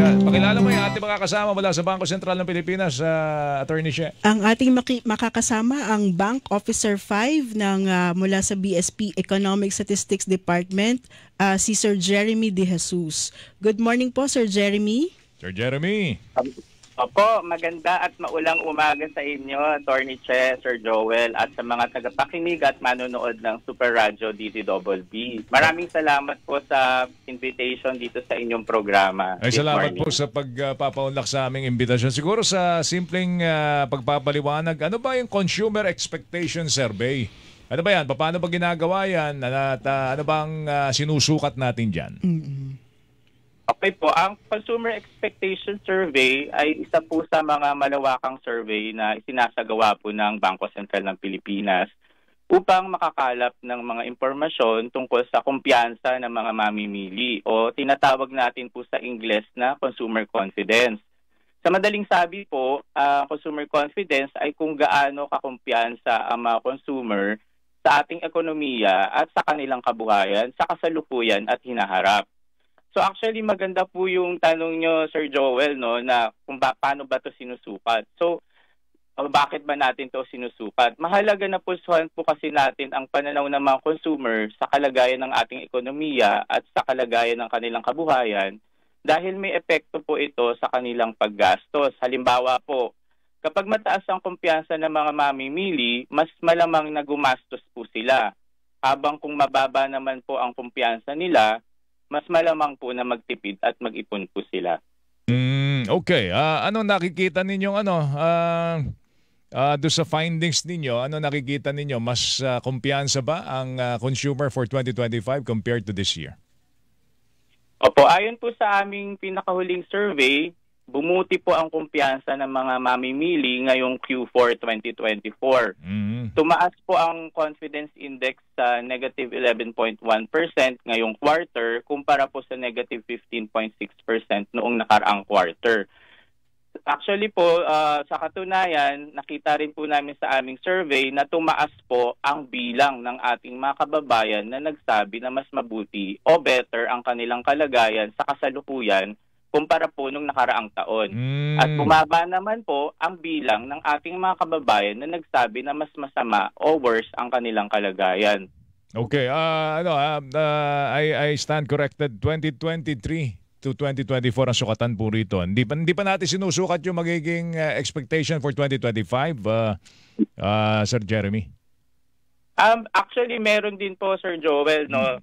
Pakilala mo yung ating mga kasama mula sa Bangko Sentral ng Pilipinas, Attorney She. Ang ating makakasama ang Bank Officer 5 mula sa BSP Economic Statistics Department, si Sir Jeremy De Jesus. Good morning po, Sir Jeremy. Sir Jeremy. Opo, maganda at maulang umaga sa inyo, Attorney Che, Sir Joel, at sa mga tagapakinig at manonood ng Super Radio DTBB. Maraming salamat po sa invitation dito sa inyong programa. Ay, salamat po sa pagpapaunlak sa aming imbitasyon. Siguro sa simpleng pagpapaliwanag, ano ba yung Consumer Expectation Survey? Ano ba yan? Paano ba ginagawa yan? At ano bang sinusukat natin dyan? Okay po, ang Consumer Expectation Survey ay isa po sa mga malawakang survey na isinasagawa po ng Bangko Sentral ng Pilipinas upang makakalap ng mga impormasyon tungkol sa kumpiyansa ng mga mamimili o tinatawag natin po sa Ingles na consumer confidence. Sa madaling sabi po, consumer confidence ay kung gaano kakumpiyansa ang mga consumer sa ating ekonomiya at sa kanilang kabuhayan, sa kasalukuyan at hinaharap. So actually maganda po yung tanong nyo, Sir Joel, no, na kung paano ba ito sinusukat. So bakit ba natin ito sinusukat? Mahalaga na pulsuhan po kasi natin ang pananaw ng mga consumer sa kalagayan ng ating ekonomiya at sa kalagayan ng kanilang kabuhayan dahil may epekto po ito sa kanilang paggastos. Halimbawa po, kapag mataas ang kumpiyansa ng mga mamimili, mas malamang na gumastos po sila. Habang kung mababa naman po ang kumpiyansa nila, mas malamang po na magtipid at mag-ipon po sila. Okay. Ano nakikita ninyong doon sa findings ninyo? Ano nakikita ninyo? Mas kumpiyansa ba ang consumer for 2025 compared to this year? Opo, ayon po sa aming pinakahuling survey, bumuti po ang kumpiyansa ng mga mamimili ngayong Q4 2024. Tumaas po ang confidence index sa negative 11.1% ngayong quarter kumpara po sa negative 15.6% noong nakaraang quarter. Actually po, sa katunayan, nakita rin po namin sa aming survey na tumaas po ang bilang ng ating mga kababayan na nagsabi na mas mabuti o better ang kanilang kalagayan sa kasalukuyan kumpara po nung nakaraang taon. At bumaba naman po ang bilang ng ating mga kababayan na nagsabi na mas masama o worse ang kanilang kalagayan. Okay, I stand corrected. 2023 to 2024 ang sukatan po rito. Hindi pa natin sinusukat yung magiging expectation for 2025, Sir Jeremy. Actually, meron din po, Sir Joel, no.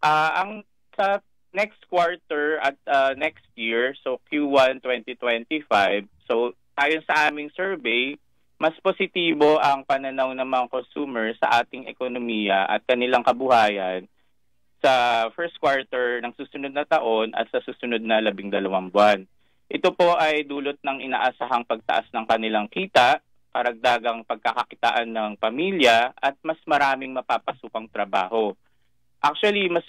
Ang sa next quarter at next year, so Q1 2025, so ayon sa aming survey, mas positibo ang pananaw ng mga consumer sa ating ekonomiya at kanilang kabuhayan sa first quarter ng susunod na taon at sa susunod na 12 buwan. Ito po ay dulot ng inaasahang pagtaas ng kanilang kita, karagdagang pagkakakitaan ng pamilya at mas maraming mapapasukang trabaho. Actually, mas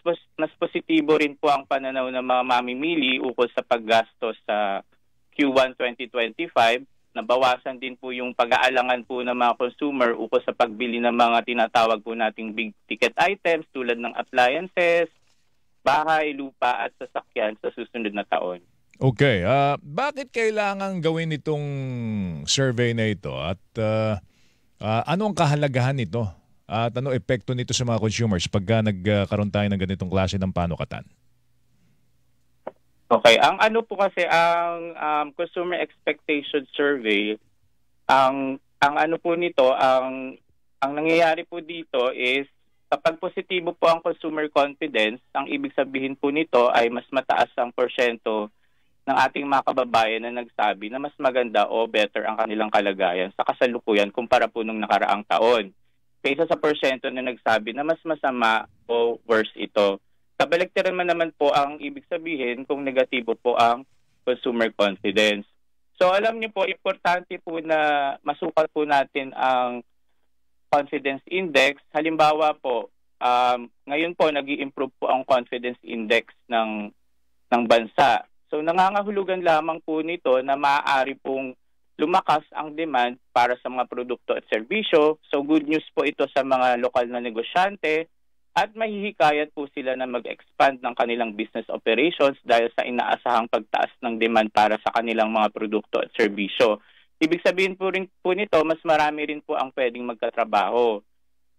positibo rin po ang pananaw ng mga mamimili ukol sa paggastos sa Q1 2025. Nabawasan din po yung pag-aalangan po ng mga consumer ukol sa pagbili ng mga tinatawag po nating big ticket items tulad ng appliances, bahay, lupa at sasakyan sa susunod na taon. Okay. Bakit kailangan gawin itong survey na ito at ano ang kahalagahan nito? At ano epekto nito sa mga consumers pagka nagkaroon tayo ng ganitong klase ng panukatan? Okay, ang ano po kasi ang Consumer Expectation Survey, ang ano po nito, ang nangyayari po dito is kapag positibo po ang consumer confidence, ang ibig sabihin po nito ay mas mataas ang porsyento ng ating mga kababayan na nagsabi na mas maganda o better ang kanilang kalagayan sa kasalukuyan kumpara po nung nakaraang taon. Kaysa sa porsyento na nagsabi na mas masama o worse ito. Kabaliktaran naman po ang ibig sabihin kung negatibo po ang consumer confidence. So alam niyo po, importante po na masukat po natin ang confidence index. Halimbawa po, ngayon po nag-i-improve po ang confidence index ng bansa. So nangangahulugan lamang po nito na maaari pong lumakas ang demand para sa mga produkto at serbisyo. So good news po ito sa mga lokal na negosyante at mahihikayat po sila na mag-expand ng kanilang business operations dahil sa inaasahang pagtaas ng demand para sa kanilang mga produkto at serbisyo. Ibig sabihin po rin po nito, mas marami rin po ang pwedeng magkatrabaho.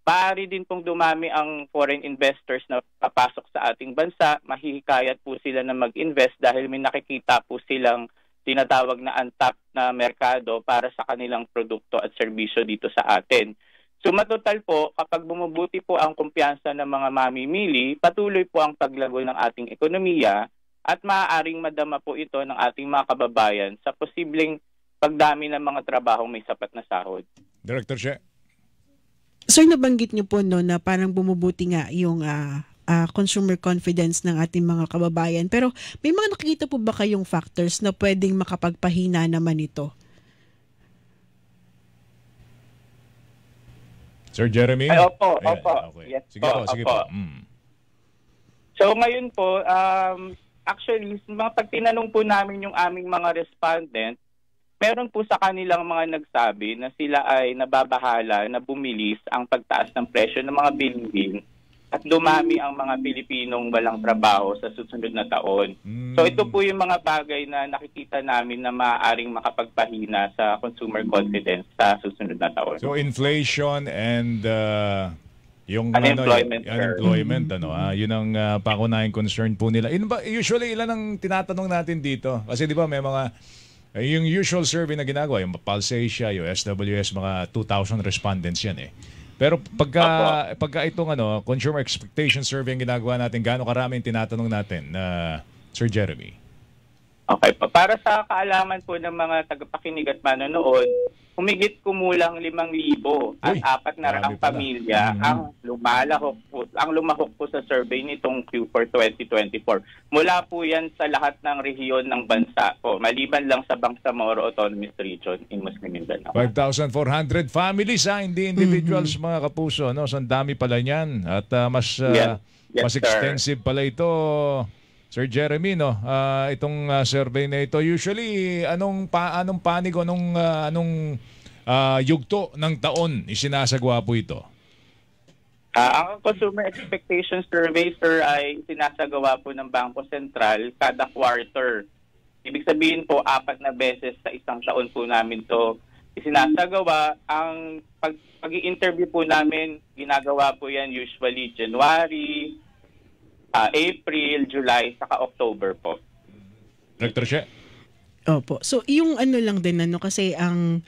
Maaari din pong dumami ang foreign investors na papasok sa ating bansa, mahihikayat po sila na mag-invest dahil may nakikita po silang tinatawag na untapped na merkado para sa kanilang produkto at serbisyo dito sa atin. So matotal po, kapag bumubuti po ang kumpiyansa ng mga mamimili, patuloy po ang paglago ng ating ekonomiya at maaaring madama po ito ng ating mga kababayan sa posibleng pagdami ng mga trabahong may sapat na sahod. Director Che. Sir, nabanggit niyo po no, na parang bumubuti nga yung consumer confidence ng ating mga kababayan. Pero may mga nakikita po ba kayong factors na pwedeng makapagpahina naman ito? Sir Jeremy? Ay, opo. Okay. Yes, sige po, sige po. So ngayon po, actually, pag tinanong po namin yung aming mga respondent, meron po sa kanilang mga nagsabi na sila ay nababahala na bumilis ang pagtaas ng presyo ng mga bilihin at dumami ang mga Pilipinong walang trabaho sa susunod na taon. So ito po yung mga bagay na nakikita namin na maaaring makapagpahina sa consumer confidence sa susunod na taon. So inflation and yung unemployment, yun ang pangunahing concern po nila. Usually ilan ang tinatanong natin dito? Kasi di ba may mga yung usual survey na ginagawa, yung Pulse Asia, yung SWS, mga 2,000 respondents yan eh. Pero pagka itong consumer expectation survey ang ginagawa natin, gaano karami tinatanong natin, Sir Jeremy? Okay. Para sa kaalaman po ng mga tagapakinig at manonood, humigit kumulang 5,000 at 400 pamilya ang lumahok po sa survey nitong Q4 2024. Mula po yan sa lahat ng rehiyon ng bansa po, maliban lang sa Bangsamoro Autonomous Region in Muslim Mindanao. 5,400 families, hindi individuals, mga kapuso. No? So, ang dami pala niyan. At mas extensive pala ito, Sir Jeremy, no? Itong survey na ito, usually anong panig o anong yugto ng taon isinasagawa po ito? Ang Consumer Expectation Survey, sir, ay sinasagawa po ng Bangko Sentral kada quarter. Ibig sabihin po, 4 na beses sa isang taon po namin to isinasagawa. Ang pag-i-interview po namin, ginagawa po yan usually January, April, July, saka October po. Director Che? Opo. So yung lang din kasi ang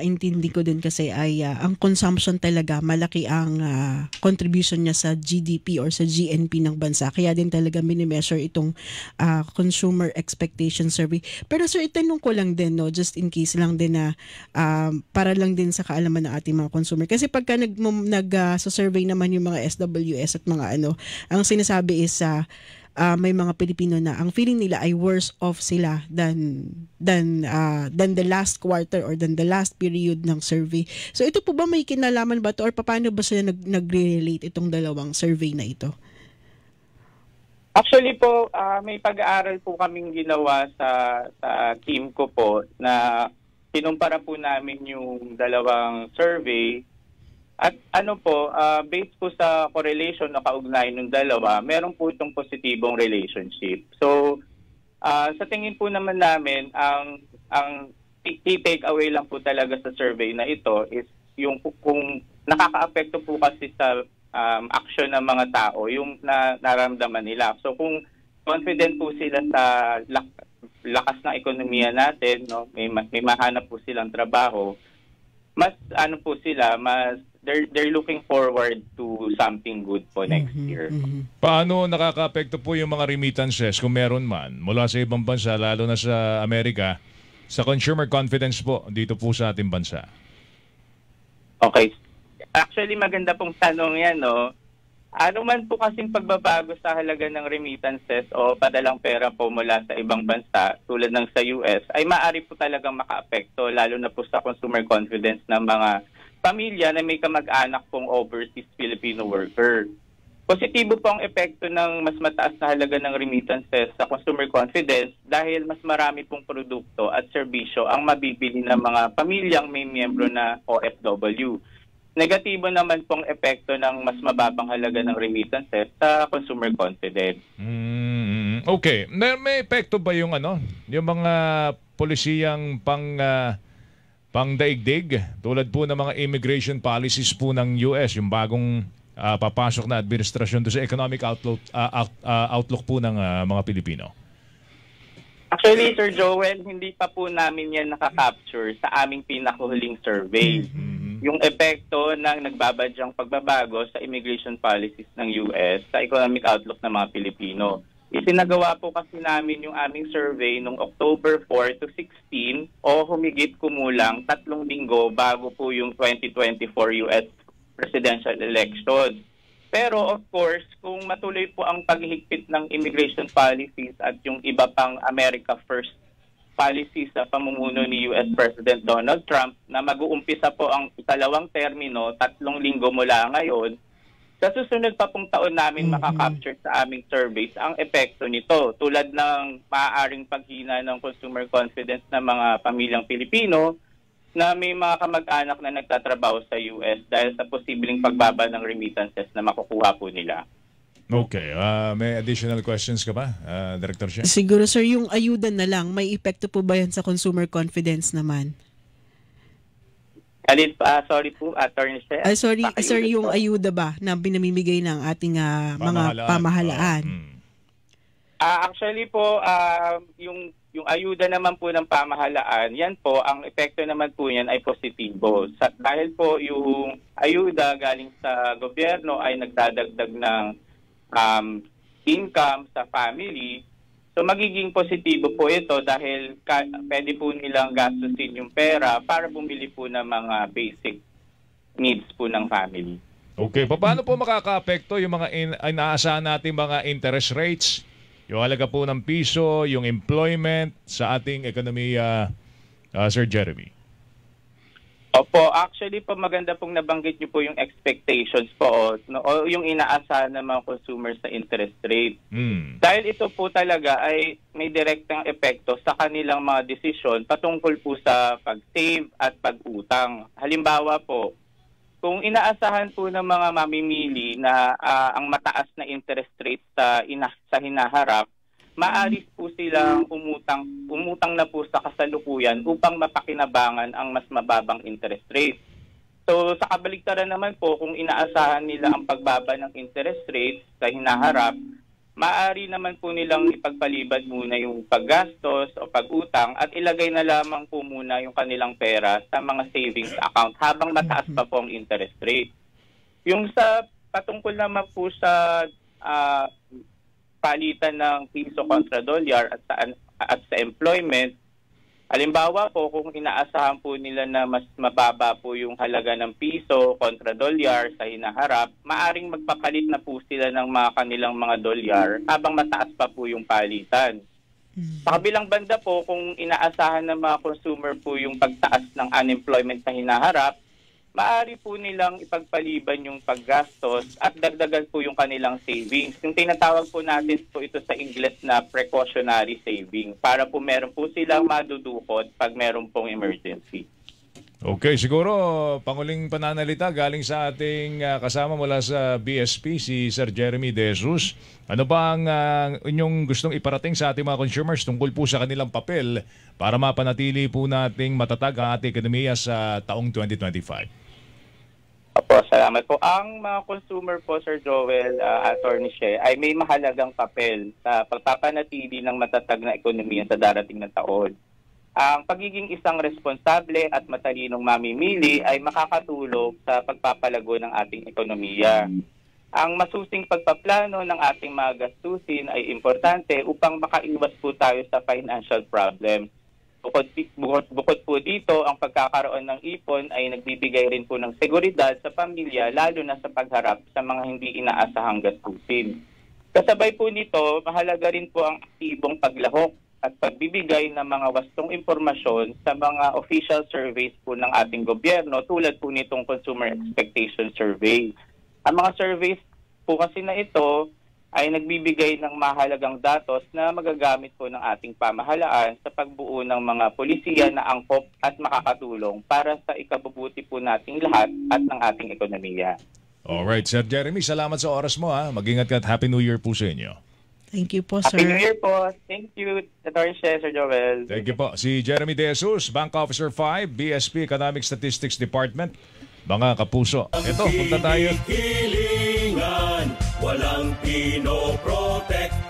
intindi ko din kasi ay ang consumption talaga malaki ang contribution niya sa GDP or sa GNP ng bansa. Kaya din talaga mini-measure itong consumer expectation survey. Pero sir, itanong ko lang din, no, just in case lang din na para lang din sa kaalaman ng ating mga consumer. Kasi pagka nag-survey naman yung mga SWS at mga ang sinasabi is may mga Pilipino na ang feeling nila ay worse off sila than the last quarter or than the last period ng survey. So ito po ba may kinalaman ba to or paano ba sila nagre-relate itong dalawang survey na ito? Actually po, may pag-aaral po kaming ginawa sa team ko po na kinumpara po namin yung dalawang survey. At based po sa correlation na kaugnayan ng dalawa, meron po itong positibong relationship. So, sa tingin po naman namin, ang key takeaway lang po talaga sa survey na ito is yung kung nakaka-apekto po kasi sa action ng mga tao, yung nararamdaman nila. So, kung confident po sila sa lakas ng ekonomiya natin, no, may mahanap po silang trabaho, mas po sila, they're looking forward to something good po next year. Paano nakaka-apekto po yung mga remittances kung meron man mula sa ibang bansa, lalo na sa Amerika, sa consumer confidence po dito po sa ating bansa? Okay. Actually, maganda pong tanong yan, no? Ano man po kasing pagbabago sa halaga ng remittances o padalang pera po mula sa ibang bansa tulad ng sa US ay maaari po talagang maka-apekto lalo na po sa consumer confidence ng mga pamilya na may kamag-anak pong overseas Filipino worker. Positibo po ang epekto ng mas mataas na halaga ng remittances sa consumer confidence dahil mas marami pong produkto at serbisyo ang mabibili ng mga pamilyang may miyembro na OFW. negatibo naman pong epekto ng mas mababang halaga ng remittances sa consumer confidence. Okay. May epekto ba yung yung mga polisiyang pangdaigdig tulad po ng mga immigration policies po ng US, yung bagong papasok na administrasyon do sa economic outlook po ng mga Pilipino? Actually, Sir Joel, hindi pa po namin yan nakakapture sa aming pinakahuling survey. Yung epekto ng nagbabadyang pagbabago sa immigration policies ng US sa economic outlook ng mga Pilipino. Isinagawa po kasi namin yung aming survey noong October 4 to 16 o humigit kumulang 3 linggo bago po yung 2024 US presidential election. Pero of course, kung matuloy po ang paghihigpit ng immigration policies at yung iba pang America First policy sa pamumuno ni US President Donald Trump na mag-uumpisa po ang ikalawang termino 3 linggo mula ngayon, sa susunod pa pong taon namin makakapture sa aming surveys ang epekto nito tulad ng maaaring paghina ng consumer confidence ng mga pamilyang Pilipino na may mga kamag-anak na nagtatrabaho sa US dahil sa posibleng pagbaba ng remittances na makukuha po nila. Okay. May additional questions ka ba, Director Shea? Siguro sir, yung ayuda na lang, may epekto po ba yan sa consumer confidence naman? Sorry po, Attorney Shea. Sorry, sir, yung ayuda ba na binamimigay ng ating mga pamahalaan? Actually po, yung ayuda naman po ng pamahalaan, yan po, ang epekto naman po yan ay positibo. Dahil po yung ayuda galing sa gobyerno ay nagdadagdag ng income sa family. So magiging positibo po ito dahil pwede po nilang gastusin yung pera para bumili po ng mga basic needs po ng family. Okay, paano po makakaapekto yung mga inaasahan natin mga interest rates, yung halaga po ng piso, yung employment sa ating ekonomiya, Sir Jeremy? Opo, actually po maganda pong nabanggit niyo po yung expectations po o yung inaasahan ng mga consumers sa interest rate. Dahil ito po talaga ay may direktang epekto sa kanilang mga desisyon patungkol po sa pag-save at pag-utang. Halimbawa po, kung inaasahan po ng mga mamimili na ang mataas na interest rate sa hinaharap, maaari po silang umutang na po sa kasalukuyan upang mapakinabangan ang mas mababang interest rate. So sa kabaligtaran naman po, kung inaasahan nila ang pagbaba ng interest rate sa hinaharap, maaari naman po nilang ipagpalibad muna yung paggastos o pag-utang at ilagay na lamang po muna yung kanilang pera sa mga savings account habang mataas pa po ang interest rate. Yung sa patungkol naman po sa palitan ng piso kontra dolyar at sa employment, halimbawa po kung inaasahan po nila na mas mababa po yung halaga ng piso kontra dolyar sa hinaharap, maaring magpapalit na po sila ng mga kanilang mga dolyar habang mataas pa po yung palitan. Sa kabilang banda po, kung inaasahan ng mga consumer po yung pagtaas ng unemployment sa hinaharap, maaari po nilang ipagpaliban yung paggastos at dagdagan po yung kanilang savings. Yung tinatawag po natin po ito sa English na precautionary saving para po meron po silang madudukot pag meron pong emergency. Okay, siguro panguling pananalita galing sa ating kasama mula sa BSP, si Sir Jeremy De Jesus. Ano ba ang inyong gustong iparating sa ating mga consumers tungkol po sa kanilang papel para mapanatili po nating matatag ang ating ekonomiya sa taong 2025? Opo, salamat po. Ang mga consumer po, Sir Joel, Attorney Shea, ay may mahalagang papel sa pagpapanatili ng matatag na ekonomiya sa darating na taon. Ang pagiging isang responsable at matalinong mamimili ay makakatulong sa pagpapalago ng ating ekonomiya. Ang masusing pagpaplano ng ating mga gastusin ay importante upang makaiwas po tayo sa financial problems. Bukod po dito, ang pagkakaroon ng ipon ay nagbibigay rin po ng seguridad sa pamilya, lalo na sa pagharap sa mga hindi inaasahang gastusin. Kasabay po nito, mahalaga rin po ang aktibong paglahok at pagbibigay ng mga wastong impormasyon sa mga official surveys po ng ating gobyerno tulad po nitong Consumer Expectation Survey. Ang mga surveys po kasi na ito ay nagbibigay ng mahalagang datos na magagamit po ng ating pamahalaan sa pagbuo ng mga polisiya na angkop at makakatulong para sa ikabubuti po nating lahat at ng ating ekonomiya. Alright, Sir Jeremy, salamat sa oras mo ha. Mag-ingat ka at Happy New Year po sa inyo. Thank you po, sir. Happy New Year po. Thank you, Attorney Sir Joel. Thank you po. Si Jeremy De Jesus, Bank Officer 5, BSP Economic Statistics Department. Mga kapuso, ito, punta tayo. Hilingan, walang pinoprotektahan.